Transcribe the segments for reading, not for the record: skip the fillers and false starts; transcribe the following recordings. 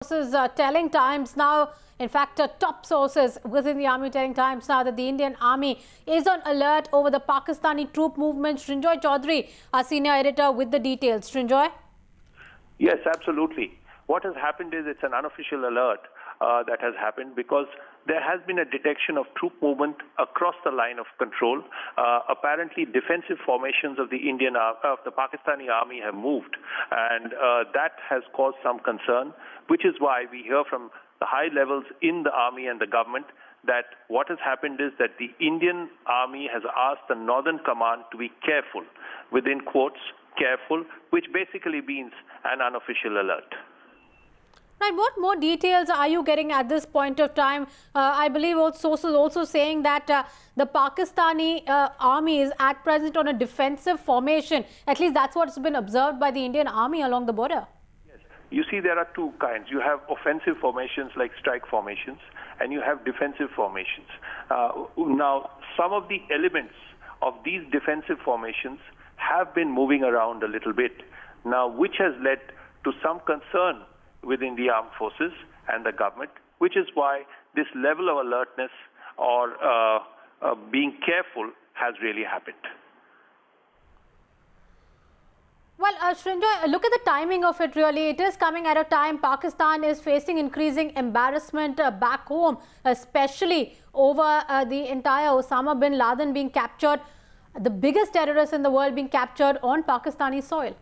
Sources telling Times now, in fact, top sources within the army telling Times now that the Indian army is on alert over the Pakistani troop movement. Srinjoy Chaudhary, our senior editor, with the details. Srinjoy? Yes, absolutely. What has happened is it's an unofficial alert that has happened because there has been a detection of troop movement across the line of control. Apparently, defensive formations of the Pakistani army have moved, and that has caused some concern, which is why we hear from the high levels in the army and the government that what has happened is that the Indian army has asked the Northern Command to be careful, within quotes, careful, which basically means an unofficial alert. Right, what more details are you getting at this point of time? I believe sources also saying that the Pakistani army is at present on a defensive formation. At least that's what's been observed by the Indian army along the border. Yes. You see, there are two kinds. You have offensive formations like strike formations, and you have defensive formations. Now, some of the elements of these defensive formations have been moving around a little bit, now which has led to some concern within the armed forces and the government, which is why this level of alertness or being careful has really happened. Well, Srinjoy, look at the timing of it really. It is coming at a time Pakistan is facing increasing embarrassment back home, especially over the entire Osama bin Laden being captured, the biggest terrorist in the world being captured on Pakistani soil.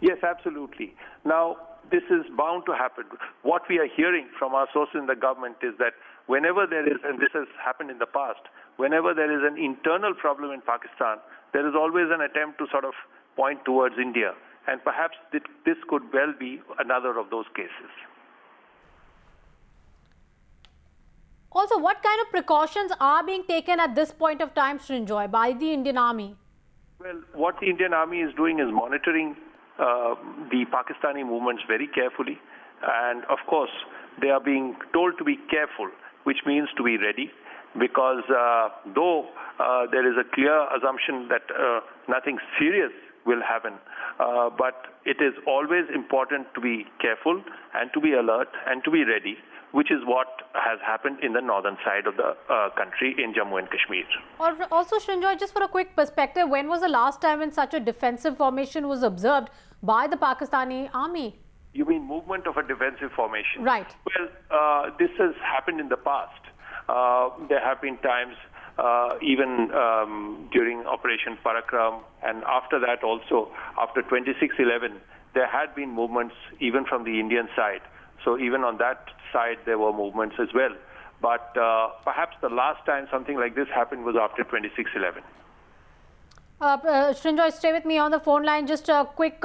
Yes, absolutely. Now, this is bound to happen. What we are hearing from our sources in the government is that whenever there is, and this has happened in the past, whenever there is an internal problem in Pakistan, there is always an attempt to sort of point towards India. And perhaps this could well be another of those cases. Also, what kind of precautions are being taken at this point of time, Srinjoy, by the Indian army? Well, what the Indian army is doing is monitoring the Pakistani movements very carefully, and of course they are being told to be careful, which means to be ready, because though there is a clear assumption that nothing serious will happen, but it is always important to be careful and to be alert and to be ready, which is what has happened in the northern side of the country in Jammu and Kashmir. Also, Srinjoy, just for a quick perspective, when was the last time when such a defensive formation was observed by the Pakistani army? You mean movement of a defensive formation? Right. Well, this has happened in the past. There have been times, even during Operation Parakram, and after that also, after 26/11, there had been movements even from the Indian side. So even on that side, there were movements as well. But perhaps the last time something like this happened was after 26/11. Srinjoy, stay with me on the phone line. Just a quick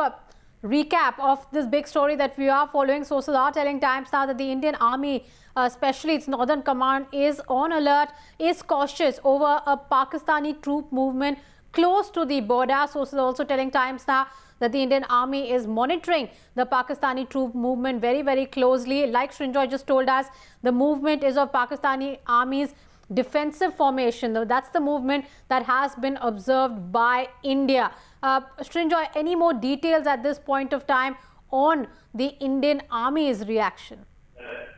recap of this big story that we are following. Sources are telling Times now that the Indian army, especially its Northern Command, is on alert, is cautious over a Pakistani troop movement close to the border. Sources are also telling Times now that the Indian army is monitoring the Pakistani troop movement very, very closely. Like Srinjoy just told us, the movement is of Pakistani army's defensive formation. That's the movement that has been observed by India. Srinjoy, any more details at this point of time on the Indian army's reaction?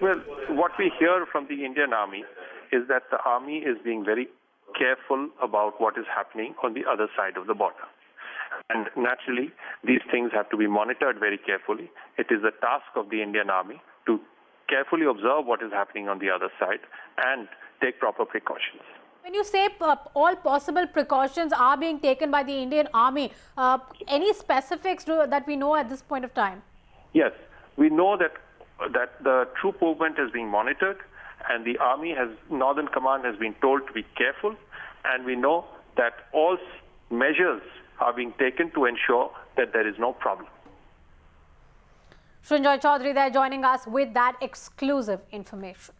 Well, what we hear from the Indian army is that the army is being very careful about what is happening on the other side of the border. And naturally, these things have to be monitored very carefully. It is the task of the Indian army to carefully observe what is happening on the other side and take proper precautions. When you say all possible precautions are being taken by the Indian army, any specifics that we know at this point of time? Yes, we know that the troop movement is being monitored, and the Northern Command has been told to be careful, and we know that all measures are being taken to ensure that there is no problem. Srinjoy Chaudhary there joining us with that exclusive information.